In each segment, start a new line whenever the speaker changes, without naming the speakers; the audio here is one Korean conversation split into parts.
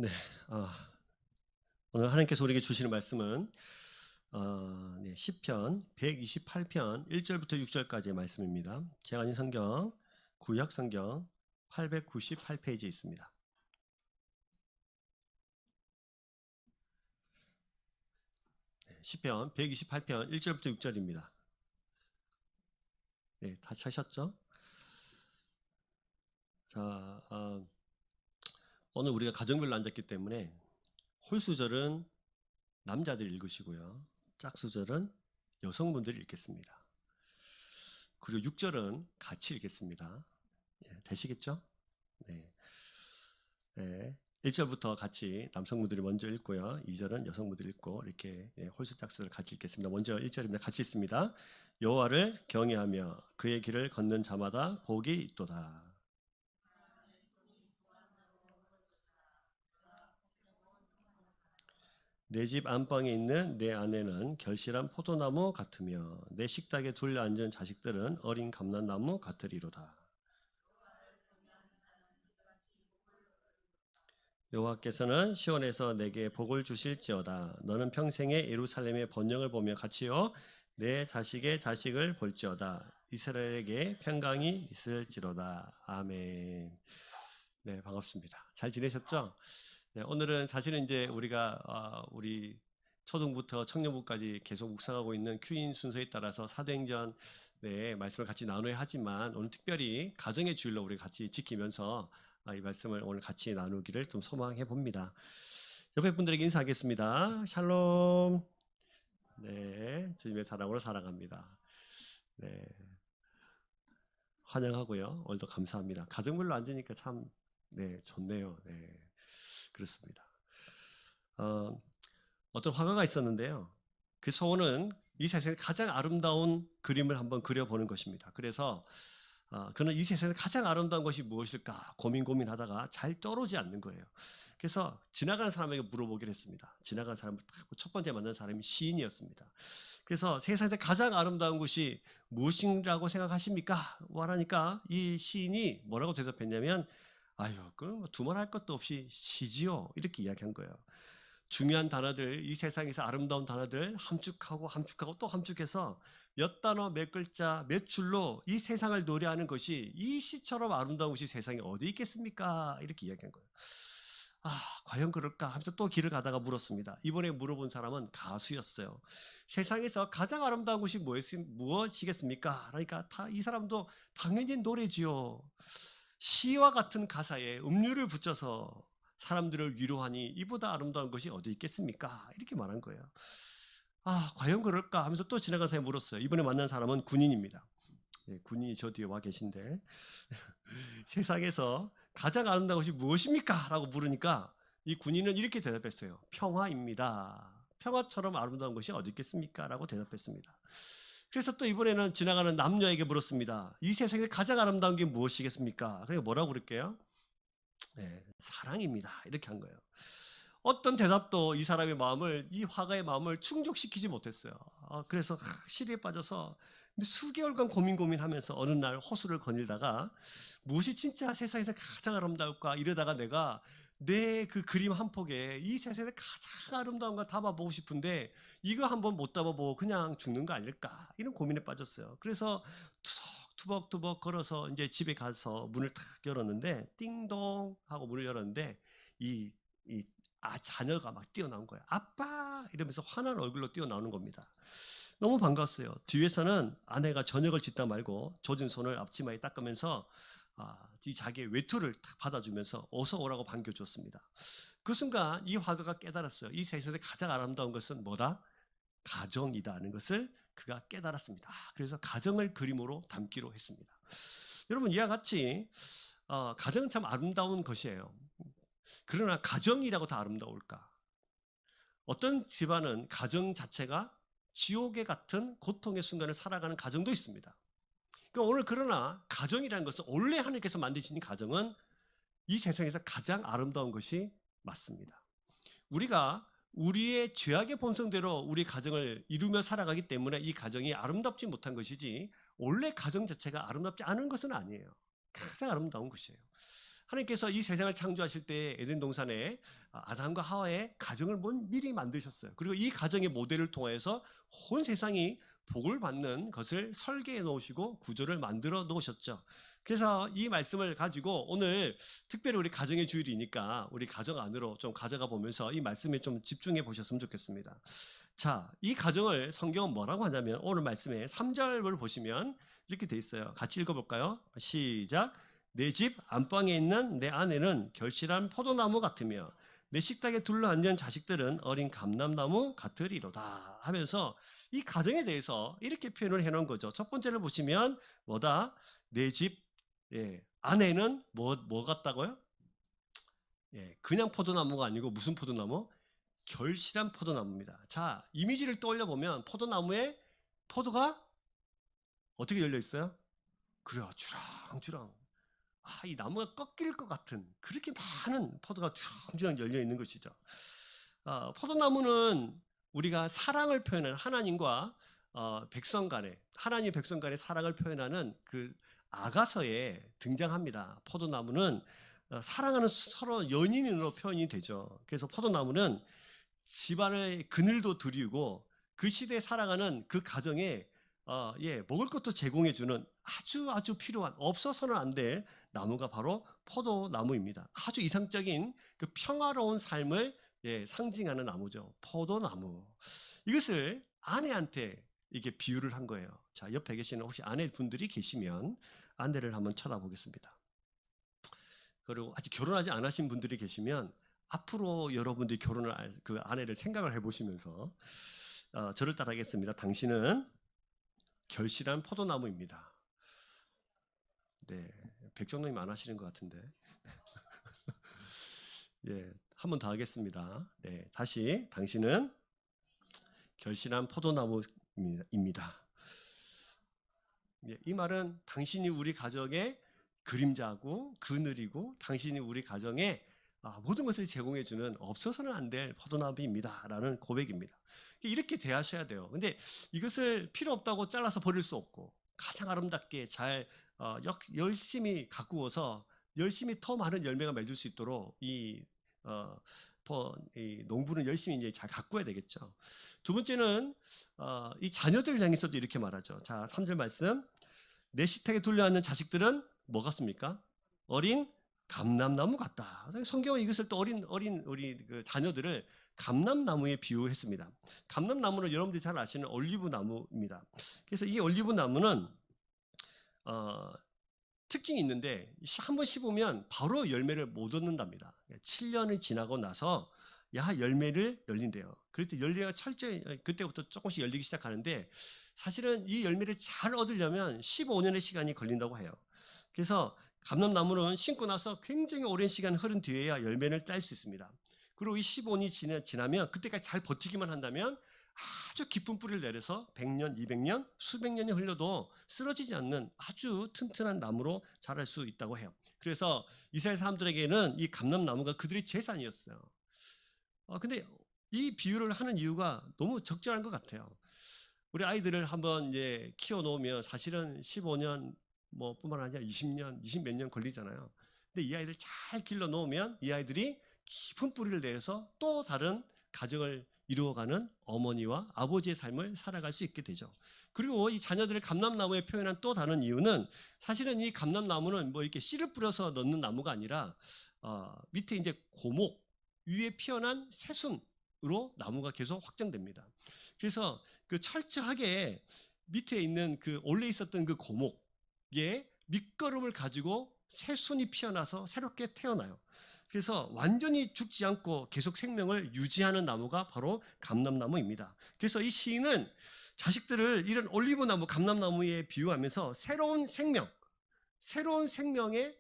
네, 오늘 하나님께서 우리에게 주시는 말씀은 시편 128편 1절부터 6절까지의 말씀입니다. 제가 가진 성경 구약 성경 898페이지에 있습니다. 시편 128편 1절부터 6절입니다. 네, 다 찾으셨죠? 자, 오늘 우리가 가정별로 앉았기 때문에 홀수절은 남자들이 읽으시고요, 짝수절은 여성분들이 읽겠습니다. 그리고 6절은 같이 읽겠습니다. 되시겠죠? 네. 1절부터 같이 남성분들이 먼저 읽고요, 2절은 여성분들이 읽고 이렇게 홀수 짝수를 같이 읽겠습니다. 먼저 1절입니다. 같이 읽습니다. 여호와를 경외하며 그의 길을 걷는 자마다 복이 있도다. 내 집 안방에 있는 내 아내는 결실한 포도나무 같으며 내 식탁에 둘러 앉은 자식들은 어린 감람나무 같으리로다. 여호와께서는 시온에서 내게 복을 주실지어다. 너는 평생에 예루살렘의 번영을 보며 같이요 내 자식의 자식을 볼지어다. 이스라엘에게 평강이 있을지로다. 아멘. 네, 반갑습니다. 잘 지내셨죠? 네, 오늘은 사실은 이제 우리가 우리 초등부터 청년부까지 계속 묵상하고 있는 큐인 순서에 따라서 사도행전 말씀을 같이 나눠야 하지만 오늘 특별히 가정의 주일로 우리 같이 지키면서 이 말씀을 오늘 같이 나누기를 좀 소망해 봅니다. 옆에 분들에게 인사하겠습니다. 샬롬. 네, 주님의 사랑으로 살아갑니다. 네, 환영하고요. 오늘도 감사합니다. 가정별로 앉으니까 참 좋네요. 네, 그렇습니다. 어떤 화가가 있었는데요, 그 소원은 이 세상에 가장 아름다운 그림을 한번 그려보는 것입니다. 그래서 그는 이 세상에 가장 아름다운 것이 무엇일까 고민하다가 잘 떠오르지 않는 거예요. 그래서 지나가는 사람에게 물어보기로 했습니다. 지나가는 사람, 첫 번째 만난 사람이 시인이었습니다. 그래서 세상에서 가장 아름다운 것이 무엇이라고 생각하십니까? 말하니까 이 시인이 뭐라고 대답했냐면, 아유, 그건 두말할 것도 없이 시지요, 이렇게 이야기한 거예요. 중요한 단어들, 이 세상에서 아름다운 단어들 함축하고 또 함축해서 몇 단어, 몇 글자, 몇 줄로 이 세상을 노래하는 것이 이 시처럼 아름다운 것이 세상에 어디 있겠습니까? 이렇게 이야기한 거예요. 과연 그럴까 하면서 또 길을 가다가 물었습니다. 이번에 물어본 사람은 가수였어요. 세상에서 가장 아름다운 것이 무엇이겠습니까? 그러니까 이 사람도 당연히 노래지요. 시와 같은 가사에 음률을 붙여서 사람들을 위로하니 이보다 아름다운 것이 어디 있겠습니까? 이렇게 말한 거예요. 과연 그럴까 하면서 또 지나간 사람이 물었어요. 이번에 만난 사람은 군인입니다. 군인이 저 뒤에 와 계신데 세상에서 가장 아름다운 것이 무엇입니까? 라고 물으니까 이 군인은 이렇게 대답했어요. 평화입니다. 평화처럼 아름다운 것이 어디 있겠습니까? 라고 대답했습니다. 그래서 또 이번에는 지나가는 남녀에게 물었습니다. 이 세상에서 가장 아름다운 게 무엇이겠습니까? 그러니까 뭐라고 그럴게요? 사랑입니다. 이렇게 한 거예요. 어떤 대답도 이 사람의 마음을, 이 화가의 마음을 충족시키지 못했어요. 그래서 시리에 빠져서 수개월간 고민하면서 어느 날 호수를 거닐다가 무엇이 진짜 세상에서 가장 아름다울까 이러다가 내가 내 그 그림 한 폭에 이 세상에서 가장 아름다운 거 담아보고 싶은데 이거 한번 못 담아보고 그냥 죽는 거 아닐까, 이런 고민에 빠졌어요. 그래서 투벅투벅 걸어서 이제 집에 가서 문을 탁 열었는데 띵동 하고 문을 열었는데 자녀가 막 뛰어나온 거예요. 아빠 이러면서 환한 얼굴로 뛰어나오는 겁니다. 너무 반갑어요. 뒤에서는 아내가 저녁을 짓다 말고 젖은 손을 앞치마에 닦으면서 자기의 외투를 탁 받아주면서 어서 오라고 반겨줬습니다. 그 순간 이 화가가 깨달았어요. 이 세상에 가장 아름다운 것은 뭐다? 가정이다는 것을 그가 깨달았습니다. 그래서 가정을 그림으로 담기로 했습니다. 여러분, 이와 같이 가정은 참 아름다운 것이에요. 그러나 가정이라고 다 아름다울까? 어떤 집안은 가정 자체가 지옥의 같은 고통의 순간을 살아가는 가정도 있습니다. 그러니까 오늘 그러나 가정이라는 것은 원래 하나님께서 만드신 가정은 이 세상에서 가장 아름다운 것이 맞습니다. 우리가 우리의 죄악의 본성대로 우리 가정을 이루며 살아가기 때문에 이 가정이 아름답지 못한 것이지 원래 가정 자체가 아름답지 않은 것은 아니에요. 가장 아름다운 것이에요. 하나님께서 이 세상을 창조하실 때 에덴 동산에 아담과 하와의 가정을 미리 만드셨어요. 그리고 이 가정의 모델을 통해서 온 세상이 복을 받는 것을 설계해 놓으시고 구조를 만들어 놓으셨죠. 그래서 이 말씀을 가지고 오늘 특별히 우리 가정의 주일이니까 우리 가정 안으로 좀 가져가 보면서 이 말씀에 좀 집중해 보셨으면 좋겠습니다. 자, 이 가정을 성경은 뭐라고 하냐면 오늘 말씀에 3절을 보시면 이렇게 돼 있어요. 같이 읽어볼까요? 시작. 내 집 안방에 있는 내 아내는 결실한 포도나무 같으며 내 식탁에 둘러앉은 자식들은 어린 감람나무 같으리로다 하면서 이 가정에 대해서 이렇게 표현을 해놓은 거죠. 첫 번째를 보시면 뭐다? 내 집 아내는 뭐 같다고요? 그냥 포도나무가 아니고 무슨 포도나무? 결실한 포도나무입니다. 자, 이미지를 떠올려 보면 포도나무에 포도가 어떻게 열려 있어요? 그래요, 주렁주렁. 이 나무가 꺾일 것 같은 그렇게 많은 포도가 주렁주렁 열려 있는 것이죠. 포도나무는 우리가 사랑을 표현하는 하나님과 백성 간의 하나님 백성 간의 사랑을 표현하는 그 아가서에 등장합니다. 포도나무는 사랑하는 서로 연인으로 표현이 되죠. 그래서 포도나무는 집안의 그늘도 드리고 그 시대에 살아가는 그 가정에 먹을 것도 제공해주는 아주 필요한 없어서는 안 될 나무가 바로 포도나무입니다. 아주 이상적인 그 평화로운 삶을 상징하는 나무죠. 포도나무. 이것을 아내한테 이게 비유를 한 거예요. 자, 옆에 계시는 혹시 아내분들이 계시면 아내를 한번 쳐다보겠습니다. 그리고 아직 결혼하지 않으신 분들이 계시면 앞으로 여러분들이 결혼을 그 아내를 생각을 해보시면서 저를 따라하겠습니다. 당신은 결실한 포도나무입니다. 네, 백정님이 안 하시는 것 같은데. 한 번 더 하겠습니다. 네, 다시 당신은 결실한 포도나무입니다. 이 말은 당신이 우리 가정의 그림자고 그늘이고 당신이 우리 가정에 모든 것을 제공해주는 없어서는 안 될 포도나무입니다 라는 고백입니다. 이렇게 대하셔야 돼요. 근데 이것을 필요 없다고 잘라서 버릴 수 없고 가장 아름답게 잘 열심히 가꾸어서 열심히 더 많은 열매가 맺을 수 있도록 이 농부는 열심히 이제 잘 가꿔야 되겠죠. 두 번째는 이 자녀들 향해서도 이렇게 말하죠. 자, 3절 말씀. 내 식탁에 둘러앉는 자식들은 뭐 같습니까? 어린 감람나무 같다. 성경은 이것을 또 어린 우리 그 자녀들을 감람나무에 비유했습니다. 감람나무는 여러분들이 잘 아시는 올리브 나무입니다. 그래서 이 올리브 나무는 특징이 있는데 한번 씹으면 바로 열매를 못 얻는답니다. 7년이 지나고 나서 열매를 열린대요. 그럴 때 열매가 철저히 그때부터 조금씩 열리기 시작하는데 사실은 이 열매를 잘 얻으려면 15년의 시간이 걸린다고 해요. 그래서 감람나무는 심고 나서 굉장히 오랜 시간 흐른 뒤에야 열매를 딸 수 있습니다. 그리고 이 15년이 지나면 그때까지 잘 버티기만 한다면 아주 깊은 뿌리를 내려서 100년, 200년, 수백 년이 흘러도 쓰러지지 않는 아주 튼튼한 나무로 자랄 수 있다고 해요. 그래서 이스라엘 사람들에게는 이 감람나무가 그들의 재산이었어요. 근데 이 비유를 하는 이유가 너무 적절한 것 같아요. 우리 아이들을 한번 이제 키워 놓으면 사실은 15년 뿐만 아니라 20년, 20몇 년 걸리잖아요. 근데 이 아이들 잘 길러 놓으면 이 아이들이 깊은 뿌리를 내서 또 다른 가정을 이루어가는 어머니와 아버지의 삶을 살아갈 수 있게 되죠. 그리고 이 자녀들을 감람나무에 표현한 또 다른 이유는 사실은 이 감람나무는 이렇게 씨를 뿌려서 넣는 나무가 아니라 밑에 이제 고목 위에 피어난 새순으로 나무가 계속 확장됩니다. 그래서 그 철저하게 밑에 있는 그 원래 있었던 그 고목에 밑거름을 가지고 새순이 피어나서 새롭게 태어나요. 그래서 완전히 죽지 않고 계속 생명을 유지하는 나무가 바로 감람나무입니다. 그래서 이 시인은 자식들을 이런 올리브나무, 감람나무에 비유하면서 새로운 생명의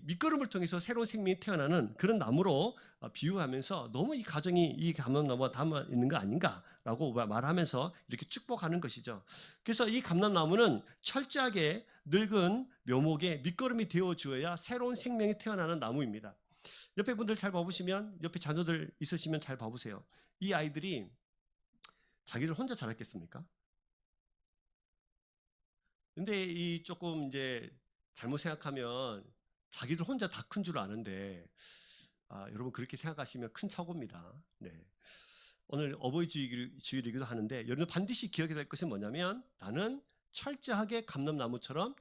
밑거름을 통해서 새로운 생명이 태어나는 그런 나무로 비유하면서 너무 이 가정이 이 감람나무와 닮아 있는 거 아닌가라고 말하면서 이렇게 축복하는 것이죠. 그래서 이 감람나무는 철저하게 늙은 묘목의 밑거름이 되어 주어야 새로운 생명이 태어나는 나무입니다. 옆에 분들 잘 봐보시면, 옆에 자녀들 있으시면 잘 봐보세요. 이 아이들이 자기를 혼자 자랐겠습니까? 근데 이 조금 이제 잘못 생각하면 자기들 혼자 다 큰 줄 아는데 여러분 그렇게 생각하시면 큰 착오입니다. 네. 오늘 어버이 주일이기도 하는데 여러분 반드시 기억해야 될 것은 뭐냐면 나는 철저하게 감람나무처럼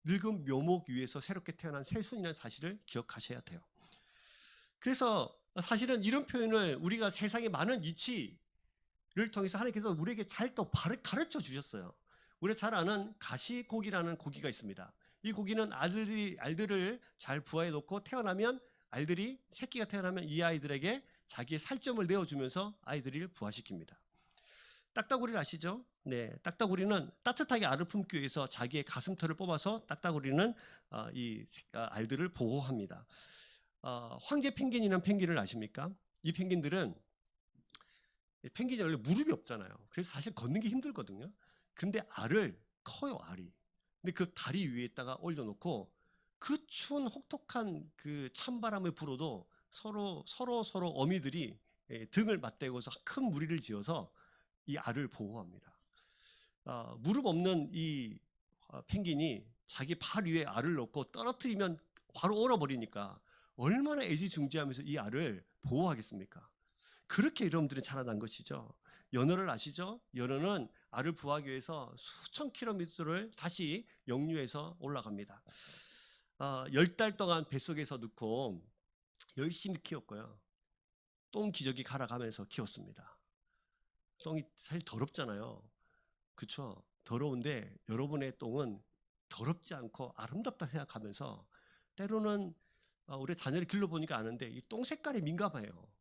늙은 묘목 위에서 새롭게 태어난 새순이라는 사실을 기억하셔야 돼요. 그래서 사실은 이런 표현을 우리가 세상의 많은 이치를 통해서 하나님께서 우리에게 잘 또 가르쳐 주셨어요. 우리가 잘 아는 가시고기라는 고기가 있습니다. 이 고기는 알들을 잘 부화해 놓고 태어나면 알들이 새끼가 태어나면 이 아이들에게 자기의 살점을 내어주면서 아이들을 부화시킵니다. 딱따구리를 아시죠? 네, 딱따구리는 따뜻하게 알을 품기 위해서 자기의 가슴털을 뽑아서 딱따구리는 이 알들을 보호합니다. 황제 펭귄이라는 펭귄을 아십니까? 이 펭귄이 원래 무릎이 없잖아요. 그래서 사실 걷는 게 힘들거든요. 그런데 커요, 알이. 근데 그 다리 위에다가 올려놓고 그 추운 혹독한 그 찬바람을 불어도 서로 어미들이 등을 맞대고서 큰 무리를 지어서 이 알을 보호합니다. 무릎 없는 이 펭귄이 자기 발 위에 알을 놓고 떨어뜨리면 바로 얼어버리니까 얼마나 애지중지하면서 이 알을 보호하겠습니까? 그렇게 여러분들이 자라난 것이죠. 연어를 아시죠? 연어는 알을 부화하기 위해서 수천 킬로미터를 다시 역류해서 올라갑니다. 10달 동안 뱃속에서 넣고 열심히 키웠고요. 똥 기저귀 갈아가면서 키웠습니다. 똥이 사실 더럽잖아요. 그렇죠? 더러운데 여러분의 똥은 더럽지 않고 아름답다 생각하면서 때로는 우리 자녀를 길러보니까 아는데 이 똥 색깔이 민감해요.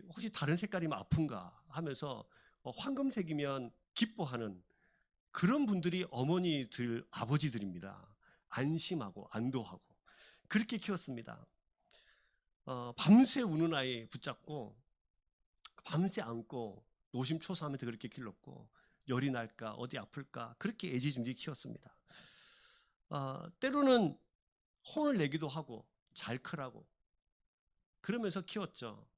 혹시 다른 색깔이면 아픈가 하면서 황금색이면 기뻐하는 그런 분들이 어머니들, 아버지들입니다. 안심하고 안도하고 그렇게 키웠습니다. 밤새 우는 아이 붙잡고 밤새 안고 노심초사하면서 그렇게 길렀고 열이 날까 어디 아플까 그렇게 애지중지 키웠습니다. 때로는 혼을 내기도 하고 잘 크라고 그러면서 키웠죠.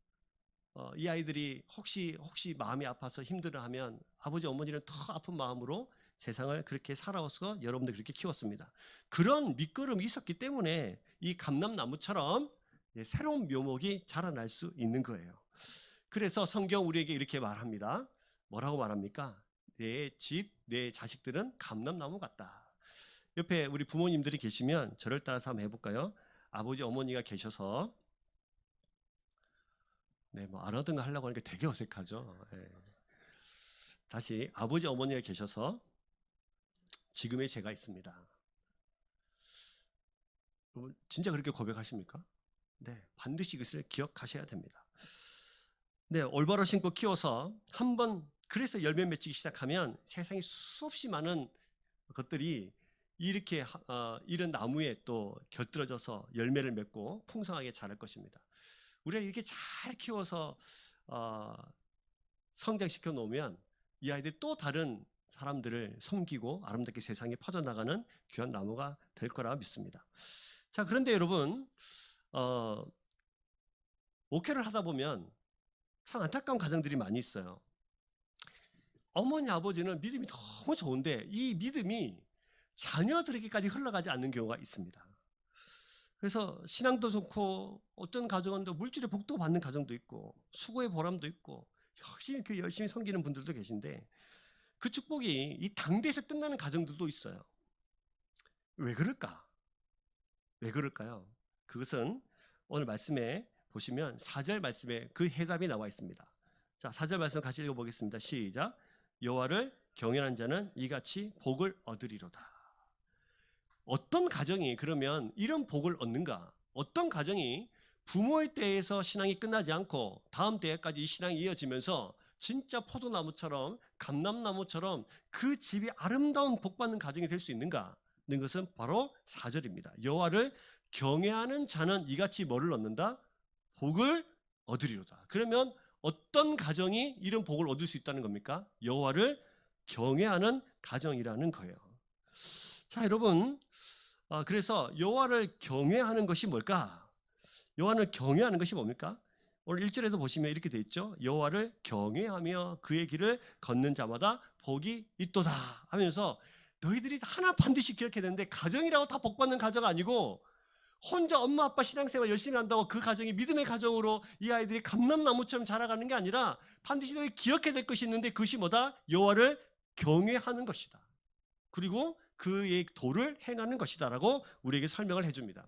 이 아이들이 혹시 마음이 아파서 힘들어하면 아버지 어머니는 더 아픈 마음으로 세상을 그렇게 살아와서 여러분들 그렇게 키웠습니다. 그런 밑거름이 있었기 때문에 이 감람나무처럼 새로운 묘목이 자라날 수 있는 거예요. 그래서 성경 우리에게 이렇게 말합니다. 뭐라고 말합니까? 내 집, 내 자식들은 감람나무 같다. 옆에 우리 부모님들이 계시면 저를 따라서 한번 해볼까요? 아버지 어머니가 계셔서 안 하던 거 하려고 하니까 되게 어색하죠. 다시 아버지 어머니가 계셔서 지금의 제가 있습니다. 여러분 진짜 그렇게 고백하십니까? 네, 반드시 이것을 기억하셔야 됩니다. 네, 올바로 심고 키워서 한번 그래서 열매 맺기 시작하면 세상에 수없이 많은 것들이 이렇게 이런 나무에 또 곁들여져서 열매를 맺고 풍성하게 자랄 것입니다. 우리가 이렇게 잘 키워서 성장시켜 놓으면 이 아이들이 또 다른 사람들을 섬기고 아름답게 세상에 퍼져나가는 귀한 나무가 될 거라 믿습니다. 자, 그런데 여러분 목회를 하다 보면 참 안타까운 가정들이 많이 있어요. 어머니 아버지는 믿음이 너무 좋은데 이 믿음이 자녀들에게까지 흘러가지 않는 경우가 있습니다. 그래서 신앙도 좋고 어떤 가정은 또 물질의 복도 받는 가정도 있고 수고의 보람도 있고 열심히 섬기는 분들도 계신데 그 축복이 이 당대에서 끝나는 가정들도 있어요. 왜 그럴까? 왜 그럴까요? 그것은 오늘 말씀에 보시면 4절 말씀에 그 해답이 나와 있습니다. 자, 4절 말씀 같이 읽어보겠습니다. 시작. 여호와를 경외하는 자는 이같이 복을 얻으리로다. 어떤 가정이 그러면 이런 복을 얻는가? 어떤 가정이 부모의 때에서 신앙이 끝나지 않고 다음 때까지 이 신앙이 이어지면서 진짜 포도나무처럼 감람나무처럼 그 집이 아름다운 복받는 가정이 될 수 있는가? 는 것은 바로 4절입니다. 여호와를 경외하는 자는 이같이 뭐를 얻는다? 복을 얻으리로다. 그러면 어떤 가정이 이런 복을 얻을 수 있다는 겁니까? 여호와를 경외하는 가정이라는 거예요. 자, 여러분, 그래서 여호와를 경외하는 것이 뭘까? 여호와를 경외하는 것이 뭡니까? 오늘 1절에도 보시면 이렇게 돼 있죠. 여호와를 경외하며 그의 길을 걷는 자마다 복이 있도다 하면서 너희들이 하나 반드시 기억해야 되는데 가정이라고 다 복받는 가정 아니고 혼자 엄마 아빠 신앙생활 열심히 한다고 그 가정이 믿음의 가정으로 이 아이들이 감람나무처럼 자라가는 게 아니라 반드시 너희 기억해야 될 것이 있는데, 그것이 뭐다? 여호와를 경외하는 것이다. 그리고 그의 도를 행하는 것이다 라고 우리에게 설명을 해줍니다.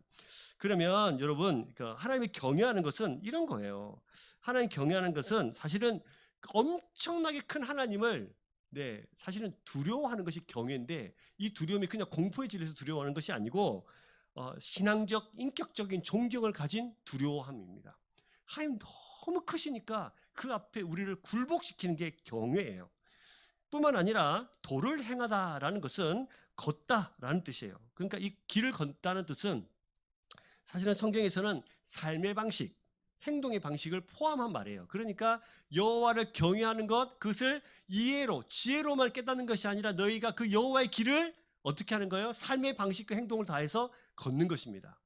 그러면 여러분, 하나님의 경외하는 것은 이런 거예요. 하나님 경외하는 것은 사실은 엄청나게 큰 하나님을 사실은 두려워하는 것이 경외인데, 이 두려움이 그냥 공포에 질려서 두려워하는 것이 아니고 신앙적, 인격적인 존경을 가진 두려워함입니다. 하나님 너무 크시니까 그 앞에 우리를 굴복시키는 게 경외예요. 뿐만 아니라 도를 행하다라는 것은 걷다라는 뜻이에요. 그러니까 이 길을 걷다는 뜻은 사실은 성경에서는 삶의 방식, 행동의 방식을 포함한 말이에요. 그러니까 여호와를 경외하는 것, 그것을 이해로, 지혜로만 깨닫는 것이 아니라 너희가 그 여호와의 길을 어떻게 하는 거예요? 삶의 방식과 행동을 다해서 걷는 것입니다.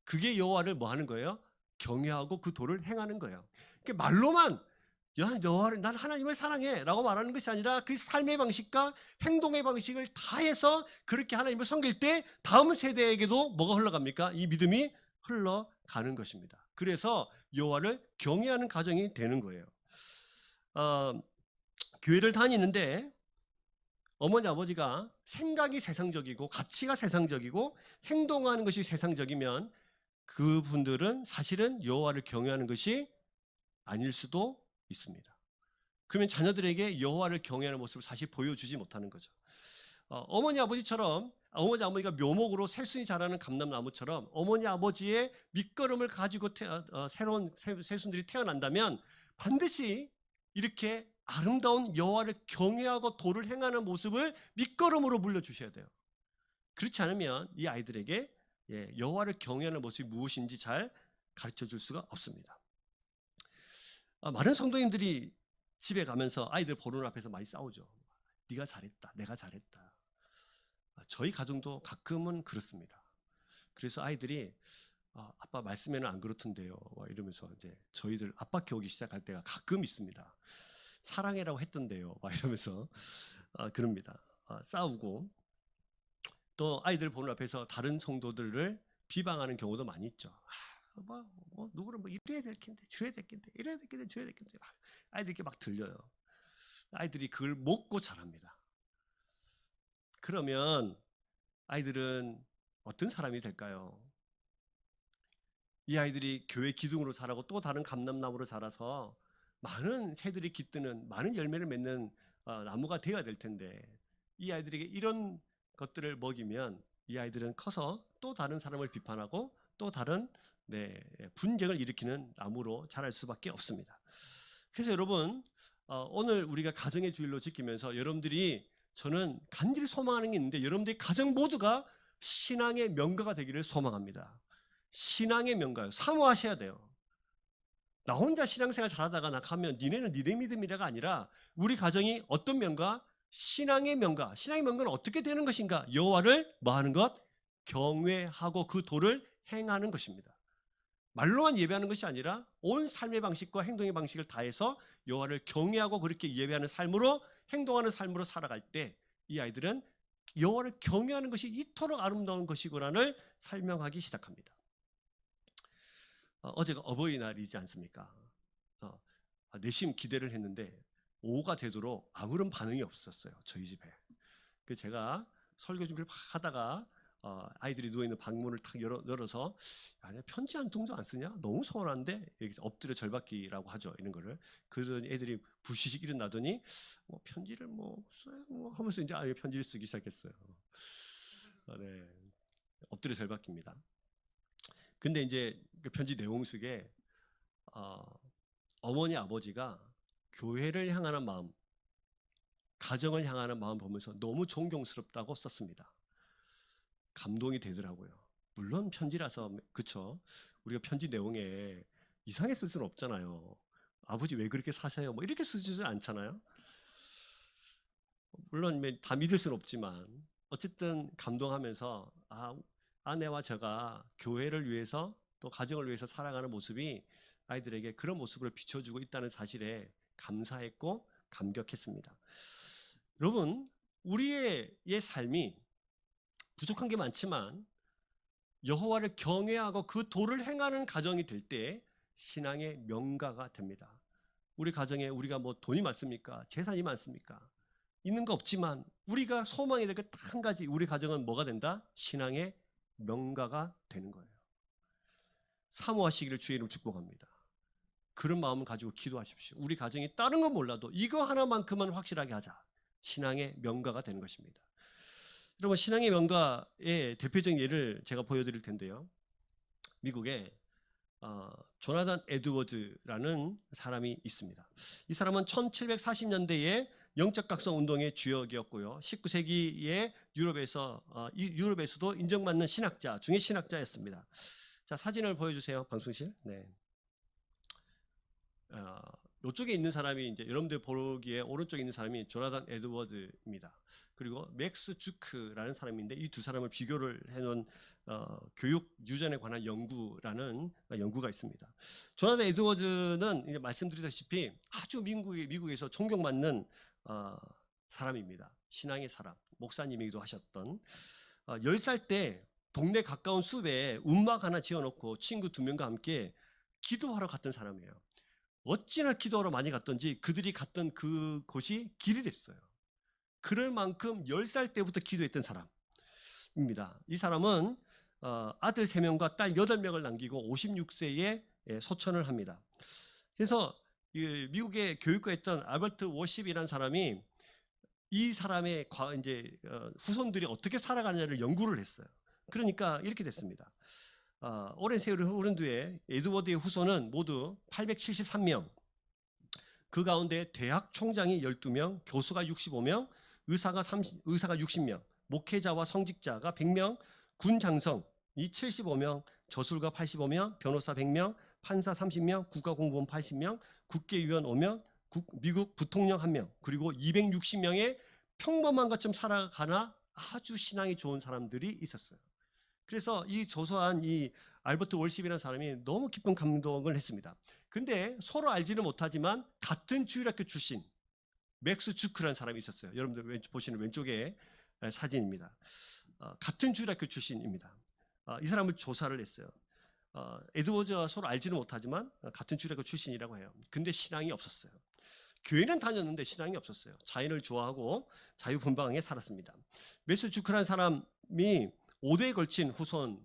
그게 여호와를 뭐 하는 거예요? 경외하고 그 도를 행하는 거예요. 그러니까 말로만 여호와를, 난 하나님을 사랑해 라고 말하는 것이 아니라 그 삶의 방식과 행동의 방식을 다해서 그렇게 하나님을 섬길 때 다음 세대에게도 뭐가 흘러갑니까? 이 믿음이 흘러가는 것입니다. 그래서 여호와를 경외하는 가정이 되는 거예요. 교회를 다니는데 어머니 아버지가 생각이 세상적이고 가치가 세상적이고 행동하는 것이 세상적이면 그분들은 사실은 여호와를 경외하는 것이 아닐 수도 있습니다. 그러면 자녀들에게 여호와를 경외하는 모습을 사실 보여주지 못하는 거죠. 어머니 아버지처럼, 어머니 아버지가 묘목으로 새순이 자라는 감람나무처럼 어머니 아버지의 밑거름을 가지고 새로운 새순들이 태어난다면 반드시 이렇게 아름다운 여호와를 경외하고 도를 행하는 모습을 밑거름으로 물려주셔야 돼요. 그렇지 않으면 이 아이들에게 여호와를 경외하는 모습이 무엇인지 잘 가르쳐줄 수가 없습니다. 많은 성도님들이 집에 가면서 아이들 보는 앞에서 많이 싸우죠. 네가 잘했다, 내가 잘했다. 저희 가정도 가끔은 그렇습니다. 그래서 아이들이 아빠 말씀에는 안 그렇던데요, 이러면서 이제 저희들 압박해 오기 시작할 때가 가끔 있습니다. 사랑해라고 했던데요, 이러면서 그럽니다. 싸우고, 또 아이들 보는 앞에서 다른 성도들을 비방하는 경우도 많이 있죠. 누구는 이래야 될 텐데, 저래야 될 텐데, 이래야 될 텐데, 저래야 될 텐데, 아이들이 이렇게 막 들려요. 아이들이 그걸 먹고 자랍니다. 그러면 아이들은 어떤 사람이 될까요? 이 아이들이 교회 기둥으로 자라고 또 다른 감람나무로 자라서 많은 새들이 깃드는, 많은 열매를 맺는 나무가 되어야 될 텐데, 이 아이들에게 이런 것들을 먹이면 이 아이들은 커서 또 다른 사람을 비판하고 또 다른 분쟁을 일으키는 나무로 자랄 수밖에 없습니다. 그래서 여러분, 오늘 우리가 가정의 주일로 지키면서 여러분들이, 저는 간절히 소망하는 게 있는데, 여러분들이 가정 모두가 신앙의 명가가 되기를 소망합니다. 신앙의 명가요. 사모하셔야 돼요. 나 혼자 신앙생활 잘하다가 나 가면 니네는 니네 믿음이라가 아니라 우리 가정이 어떤 명가? 신앙의 명가. 신앙의 명가는 어떻게 되는 것인가? 여호와를 뭐 하는 것? 경외하고 그 도를 행하는 것입니다. 말로만 예배하는 것이 아니라 온 삶의 방식과 행동의 방식을 다해서 여호와를 경외하고 그렇게 예배하는 삶으로, 행동하는 삶으로 살아갈 때 이 아이들은 여호와를 경외하는 것이 이토록 아름다운 것이구나를 설명하기 시작합니다. 어제가 어버이날이지 않습니까? 내심 기대를 했는데 오후가 되도록 아무런 반응이 없었어요, 저희 집에. 그래서 제가 설교 준비를 막 하다가 아이들이 누워있는 방문을 탁 열어서, 아니, 편지 한 통도 안 쓰냐? 너무 서운한데, 여기서 엎드려 절받기라고 하죠, 이런 거를. 그러더니 애들이 부시식 일어나더니 편지를 써요 하면서 이제 편지를 쓰기 시작했어요. 네, 엎드려 절받기입니다. 근데 이제 그 편지 내용 속에 어머니 아버지가 교회를 향하는 마음, 가정을 향하는 마음 보면서 너무 존경스럽다고 썼습니다. 감동이 되더라고요. 물론 편지라서, 그쵸? 우리가 편지 내용에 이상하게 쓸 수는 없잖아요. 아버지 왜 그렇게 사세요? 이렇게 쓰지는 않잖아요. 물론 다 믿을 수는 없지만 어쨌든 감동하면서, 아내와 제가 교회를 위해서 또 가정을 위해서 살아가는 모습이 아이들에게 그런 모습으로 비춰주고 있다는 사실에 감사했고 감격했습니다. 여러분, 우리의 삶이 부족한 게 많지만 여호와를 경외하고 그 도를 행하는 가정이 될 때 신앙의 명가가 됩니다. 우리 가정에 우리가 뭐 돈이 많습니까? 재산이 많습니까? 있는 거 없지만 우리가 소망이 될 게 딱 한 가지, 우리 가정은 뭐가 된다? 신앙의 명가가 되는 거예요. 사모하시기를 주의 이름으로 축복합니다. 그런 마음을 가지고 기도하십시오. 우리 가정이 다른 건 몰라도 이거 하나만큼은 확실하게 하자. 신앙의 명가가 되는 것입니다. 여러분, 신앙의 명가의 대표적인 예를 제가 보여드릴 텐데요. 미국에 조나단 에드워즈라는 사람이 있습니다. 이 사람은 1740년대에 영적 각성 운동의 주역이었고요. 19세기에 유럽에서도 인정받는 신학자 중에 신학자였습니다. 자, 사진을 보여주세요, 방송실. 네. 이쪽에 있는 사람이 이제 여러분들 보기에 오른쪽에 있는 사람이 조나단 에드워드입니다. 그리고 맥스 주크라는 사람인데 이 두 사람을 비교를 해놓은 교육 유전에 관한 연구라는 연구가 있습니다. 조나단 에드워드는 이제 말씀드리다시피 아주 미국에서 존경받는 사람입니다. 신앙의 사람, 목사님이기도 하셨던 10살 때 동네 가까운 숲에 움막 하나 지어놓고 친구 2명과 함께 기도하러 갔던 사람이에요. 어찌나 기도하러 많이 갔던지 그들이 갔던 그곳이 길이 됐어요. 그럴 만큼 10살 때부터 기도했던 사람입니다. 이 사람은 아들 3명과 딸 8명을 남기고 56세에 소천을 합니다. 그래서 미국의 교육과했던 알버트 워십이라는 사람이 이 사람의 이제 후손들이 어떻게 살아가느냐를 연구를 했어요. 그러니까 이렇게 됐습니다. 오랜 세월이 흐른 뒤에 에드워드의 후손은 모두 873명, 그 가운데 대학 총장이 12명, 교수가 65명, 의사가 60명, 목회자와 성직자가 100명, 군 장성이 75명, 저술가 85명, 변호사 100명, 판사 30명, 국가공무원 80명, 국회의원 5명, 미국 부통령 1명, 그리고 260명의 평범한 것처럼 살아가나 아주 신앙이 좋은 사람들이 있었어요. 그래서 이 조사한 이 알버트 월십이라는 사람이 너무 깊은 감동을 했습니다. 근데 서로 알지는 못하지만 같은 주일학교 출신 맥스 주크라는 사람이 있었어요. 여러분들 보시는 왼쪽에 사진입니다. 같은 주일학교 출신입니다. 이 사람을 조사를 했어요. 에드워즈와 서로 알지는 못하지만 같은 주일학교 출신이라고 해요. 근데 신앙이 없었어요. 교회는 다녔는데 신앙이 없었어요. 자연을 좋아하고 자유분방하게 살았습니다. 맥스 주크라는 사람이 5대에 걸친 후손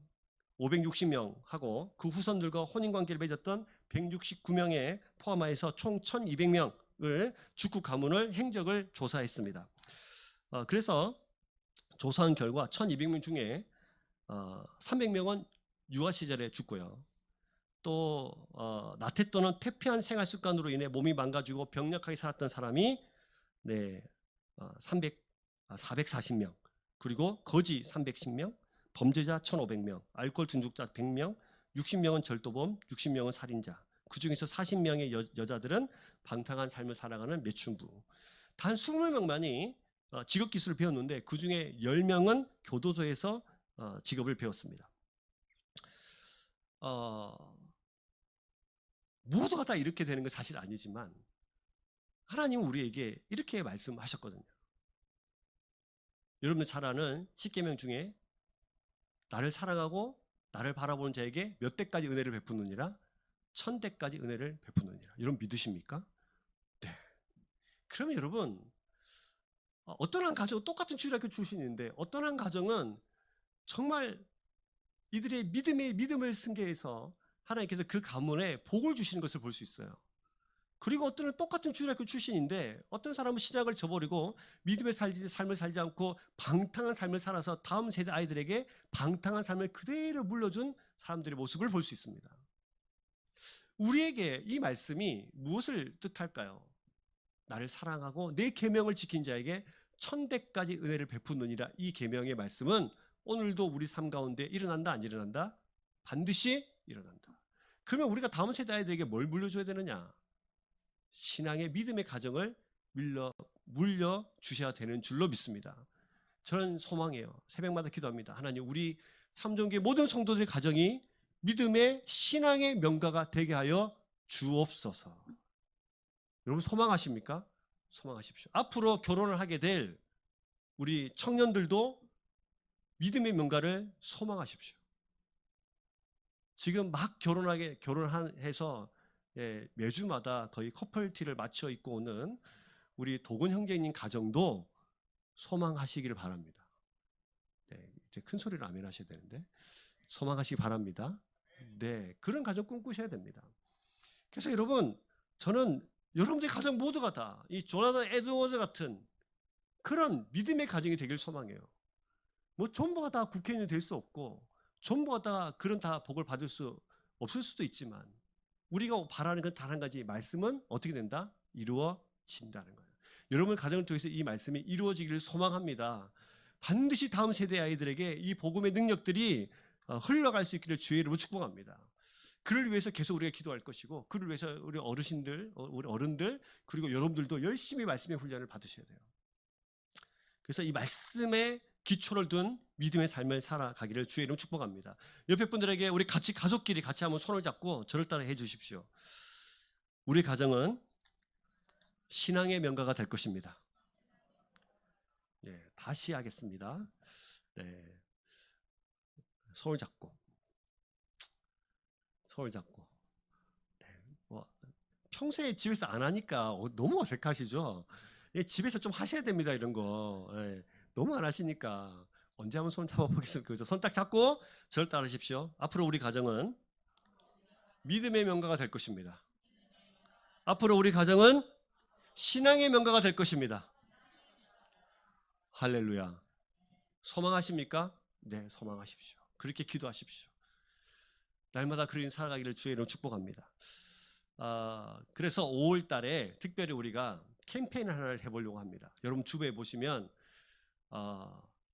560명하고 그 후손들과 혼인관계를 맺었던 169명에 포함하여서 총 1200명을 주크 가문을 행적을 조사했습니다. 그래서 조사한 결과 1200명 중에 300명은 유아 시절에 죽고요. 또 나태 또는 퇴폐한 생활 습관으로 인해 몸이 망가지고 병력하게 살았던 사람이 440명, 그리고 거지 310명, 범죄자 1500명, 알코올 중독자 100명, 60명은 절도범, 60명은 살인자, 그 중에서 40명의 여자들은 방탕한 삶을 살아가는 매춘부. 단 20명만이 직업기술을 배웠는데 그 중에 10명은 교도소에서 직업을 배웠습니다. 모두가 다 이렇게 되는 건 사실 아니지만 하나님은 우리에게 이렇게 말씀하셨거든요. 여러분들 잘 아는 10계명 중에 나를 사랑하고 나를 바라보는 자에게 몇 대까지 은혜를 베푸느니라? 1000대까지 은혜를 베푸느니라. 여러분 믿으십니까? 네. 그러면 여러분 어떤 한 가정은 똑같은 주일학교 출신인데 어떤 한 가정은 정말 이들의 믿음을 승계해서 하나님께서 그 가문에 복을 주시는 것을 볼 수 있어요. 그리고 어떤 은 똑같은 주일학교 출신인데 어떤 사람은 신약을 저버리고 믿음의 삶을 살지 않고 방탕한 삶을 살아서 다음 세대 아이들에게 방탕한 삶을 그대로 물려준 사람들의 모습을 볼 수 있습니다. 우리에게 이 말씀이 무엇을 뜻할까요? 나를 사랑하고 내 계명을 지킨 자에게 1000대까지 은혜를 베푸느니라. 이 계명의 말씀은 오늘도 우리 삶 가운데 일어난다, 안 일어난다? 반드시 일어난다. 그러면 우리가 다음 세대 아이들에게 뭘 물려줘야 되느냐? 신앙의 믿음의 가정을 물려주셔야 되는 줄로 믿습니다. 저는 소망해요. 새벽마다 기도합니다. 하나님, 우리 삼종교회 모든 성도들의 가정이 믿음의 신앙의 명가가 되게 하여 주옵소서. 여러분 소망하십니까? 소망하십시오. 앞으로 결혼을 하게 될 우리 청년들도 믿음의 명가를 소망하십시오. 지금 막 결혼해서 예, 매주마다 거의 커플티를 맞춰 입고 오는 우리 도건 형제님 가정도 소망하시기를 바랍니다. 네, 이제 큰 소리로 아멘 하셔야 되는데 소망하시기 바랍니다. 네, 그런 가정 꿈꾸셔야 됩니다. 그래서 여러분, 저는 여러분들 가정 모두가 다 이 조나단 에드워즈 같은 그런 믿음의 가정이 되길 소망해요. 뭐 전부가 다 국회의원이 될 수 없고 전부가 다 그런 다 복을 받을 수 없을 수도 있지만 우리가 바라는 건 단 한 가지, 말씀은 어떻게 된다? 이루어진다는 거예요. 여러분 가정을 통해서 이 말씀이 이루어지기를 소망합니다. 반드시 다음 세대 아이들에게 이 복음의 능력들이 흘러갈 수 있기를 주의 이름으로 축복합니다. 그를 위해서 계속 우리가 기도할 것이고, 그를 위해서 우리 어르신들, 우리 어른들, 그리고 여러분들도 열심히 말씀의 훈련을 받으셔야 돼요. 그래서 이 말씀에 기초를 둔 믿음의 삶을 살아가기를 주의 이름 축복합니다. 옆에 분들에게 우리 같이 가족끼리 같이 한번 손을 잡고 저를 따라 해 주십시오. 우리 가정은 신앙의 명가가 될 것입니다. 네, 다시 하겠습니다. 네, 손을 잡고 네, 뭐 평소에 집에서 안 하니까 너무 어색하시죠? 예, 집에서 좀 하셔야 됩니다. 이런 거. 예, 너무 안 하시니까 언제 한번 손 잡아보겠습니까? 그죠? 손 딱 잡고 저를 따르십시오. 앞으로 우리 가정은 믿음의 명가가 될 것입니다. 앞으로 우리 가정은 신앙의 명가가 될 것입니다. 할렐루야. 소망하십니까? 네, 소망하십시오. 그렇게 기도하십시오. 날마다 그런 살아가기를 주의 이름으로 축복합니다. 그래서 5월 달에 특별히 우리가 캠페인 하나를 해보려고 합니다. 여러분 주부에 보시면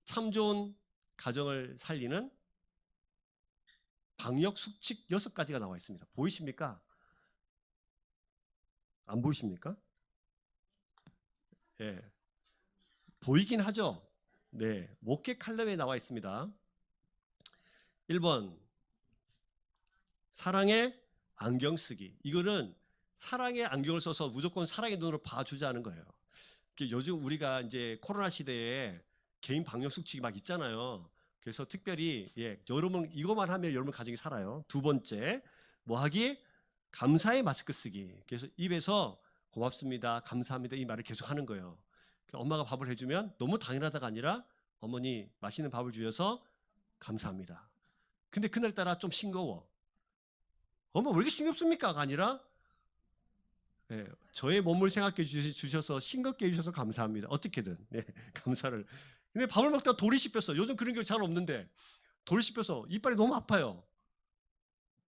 참 좋은 가정을 살리는 방역 수칙 6가지가 나와 있습니다. 보이십니까? 안 보이십니까? 예. 보이긴 하죠. 네, 목회 칼럼에 나와 있습니다. 1번, 사랑의 안경 쓰기. 이거는 사랑의 안경을 써서 무조건 사랑의 눈으로 봐주자는 거예요. 요즘 우리가 이제 코로나 시대에 개인 방역 수칙이 막 있잖아요. 그래서 특별히 여러분 이것만 하면 여러분 가정이 살아요. 2번째, 뭐 하기? 감사의 마스크 쓰기. 그래서 입에서 고맙습니다, 감사합니다 이 말을 계속 하는 거예요. 엄마가 밥을 해주면 너무 당연하다가 아니라 어머니 맛있는 밥을 주셔서 감사합니다. 근데 그날따라 좀 싱거워. 엄마 왜 이렇게 싱겁습니까?가 아니라 저의 몸을 생각해 주셔서 싱겁게 해주셔서 감사합니다. 어떻게든 감사를. 근데 밥을 먹다가 돌이 씹혔어. 요즘 그런 게 잘 없는데 돌이 씹혀서 이빨이 너무 아파요.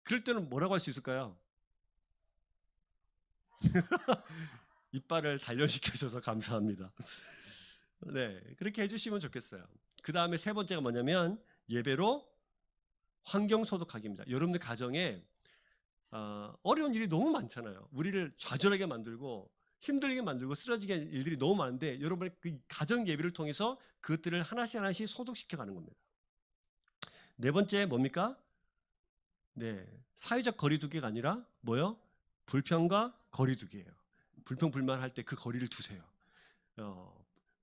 그럴 때는 뭐라고 할 수 있을까요? 이빨을 단련시켜 주셔서 감사합니다. 네, 그렇게 해주시면 좋겠어요. 그 다음에 3번째가 뭐냐면 예배로 환경 소독하기입니다. 여러분들 가정에 어려운 일이 너무 많잖아요. 우리를 좌절하게 만들고 힘들게 만들고 쓰러지게 하는 일들이 너무 많은데 여러분의 그 가정 예배를 통해서 그것들을 하나씩 하나씩 소독시켜 가는 겁니다. 4번째 뭡니까? 네, 사회적 거리두기가 아니라 뭐요? 불평과 거리두기예요. 불평불만할 때 그 거리를 두세요.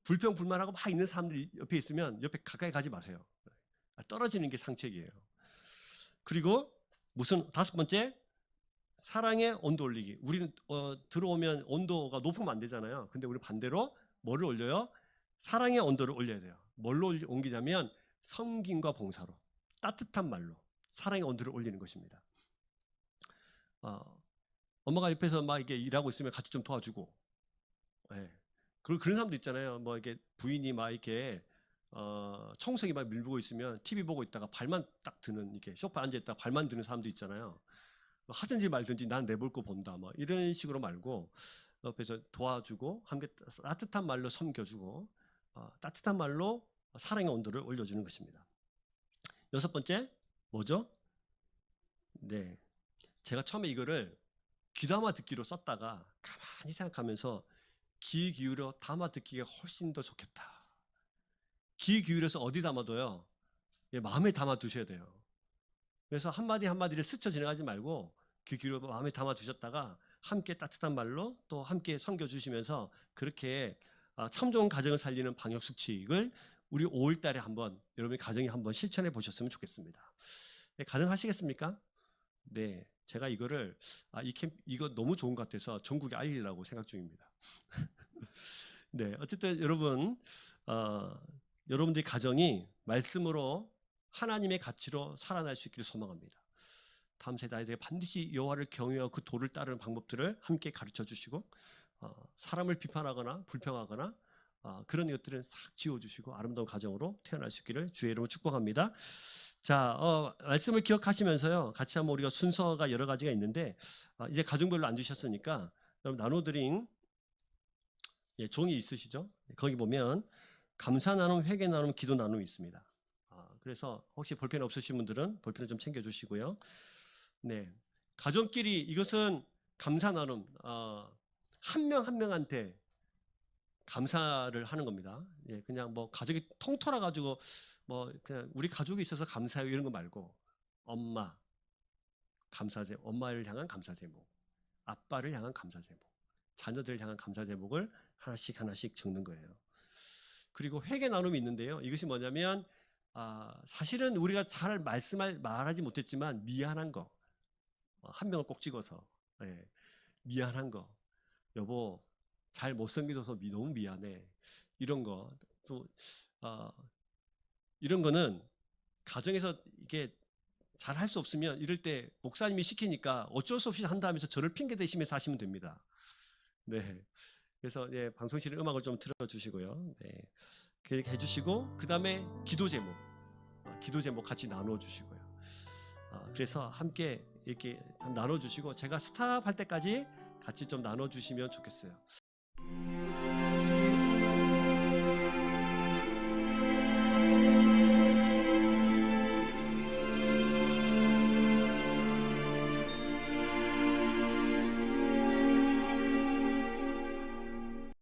불평불만하고 막 있는 사람들이 옆에 있으면 옆에 가까이 가지 마세요. 떨어지는 게 상책이에요. 그리고 무슨 5번째? 사랑의 온도 올리기. 우리는 들어오면 온도가 높으면 안 되잖아요. 근데 우리 반대로 뭐를 올려요? 사랑의 온도를 올려야 돼요. 뭘로 옮기냐면 섬김과 봉사로, 따뜻한 말로 사랑의 온도를 올리는 것입니다. 엄마가 옆에서 막 이렇게 일하고 있으면 같이 좀 도와주고, 그리고 그런 사람도 있잖아요. 뭐 이렇게 부인이 막 이렇게 청소기 막 밀고 있으면 TV 보고 있다가 발만 딱 드는, 이렇게 소파에 앉아 있다가 발만 드는 사람도 있잖아요. 하든지 말든지 난 내볼 거 본다, 뭐 이런 식으로 말고 옆에서 도와주고 함께 따뜻한 말로 섬겨주고 따뜻한 말로 사랑의 온도를 올려주는 것입니다. 6번째 뭐죠? 네, 제가 처음에 이거를 귀담아 듣기로 썼다가 가만히 생각하면서 귀 기울여 담아 듣기가 훨씬 더 좋겠다. 귀 기울여서 어디 담아둬요? 마음에 담아 두셔야 돼요. 그래서 한마디 한마디를 스쳐 지나가지 말고 귀 기울여 마음에 담아 두셨다가 함께 따뜻한 말로 또 함께 섬겨주시면서 그렇게 참 좋은 가정을 살리는 방역 수칙을 우리 5월 달에 한번 여러분의 가정이 한번 실천해 보셨으면 좋겠습니다. 가능하시겠습니까? 네, 제가 이거를 이거 너무 좋은 것 같아서 전국에 알리려고 생각 중입니다. 네, 어쨌든 여러분, 여러분들의 가정이 말씀으로 하나님의 가치로 살아날 수 있기를 소망합니다. 다음 세대에 반드시 여호와를 경외하고 그 도를 따르는 방법들을 함께 가르쳐 주시고, 사람을 비판하거나 불평하거나 그런 것들은 싹 지워주시고 아름다운 가정으로 태어날 수 있기를 주의 이름으로 축복합니다. 자, 말씀을 기억하시면서요, 같이 한번 우리가 순서가 여러 가지가 있는데, 이제 가정별로 앉으셨으니까 여러분 나눠드린 종이 있으시죠? 거기 보면 감사 나눔, 회개 나눔, 기도 나눔이 있습니다. 그래서 혹시 볼펜 없으신 분들은 볼펜을 좀 챙겨주시고요. 네, 가정끼리 이것은 감사 나눔, 한 명 한 명한테 감사를 하는 겁니다. 예, 그냥 뭐 가족이 통틀어 가지고 뭐 그냥 우리 가족이 있어서 감사해요 이런 거 말고, 엄마 감사 제목, 엄마를 향한 감사 제목, 아빠를 향한 감사 제목, 자녀들을 향한 감사 제목을 하나씩 하나씩 적는 거예요. 그리고 회개 나눔이 있는데요. 이것이 뭐냐면 사실은 우리가 잘 말하지 못했지만 미안한 거 한 명을 꼭 찍어서, 예, 미안한 거, 여보 잘 못 섬겨줘서 너무 미안해, 이런 거. 또 이런 거는 가정에서 이게 잘 할 수 없으면 이럴 때 목사님이 시키니까 어쩔 수 없이 한다면서 저를 핑계 대시면서 하시면 됩니다. 네. 그래서 방송실에 음악을 좀 틀어주시고요. 네. 그렇게 해주시고, 그 다음에 기도 제목 같이 나눠주시고요. 그래서 함께 이렇게 나눠주시고, 제가 스탑할 때까지 같이 좀 나눠주시면 좋겠어요.